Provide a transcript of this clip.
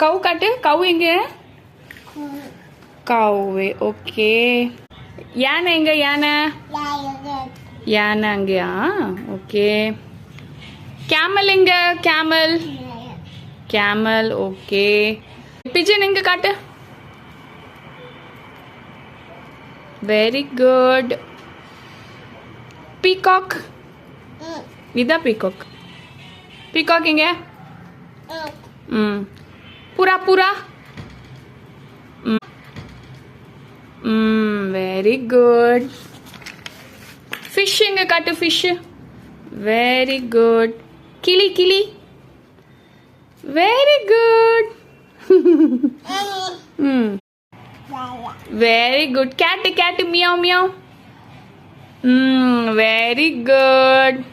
கவு காட்டு. கவு எங்க? கவு. ஓகே. யானை எங்க? யானை யானை அங்கயா? ஓகே. கேமல் எங்க? Camel camel. ஓகே. பிஜன் எங்க காட்டு. Very good. பீகாக். இதான் பீகாக். பீகாக் எங்க? புறா. புறா. Very good. ஃபிஷ் எங்க காட்டு. ஃபிஷ். Very good. கிளி. கிளி. Very good. Very good. கேட்டு. கேட்டு. Meow meow. Very good.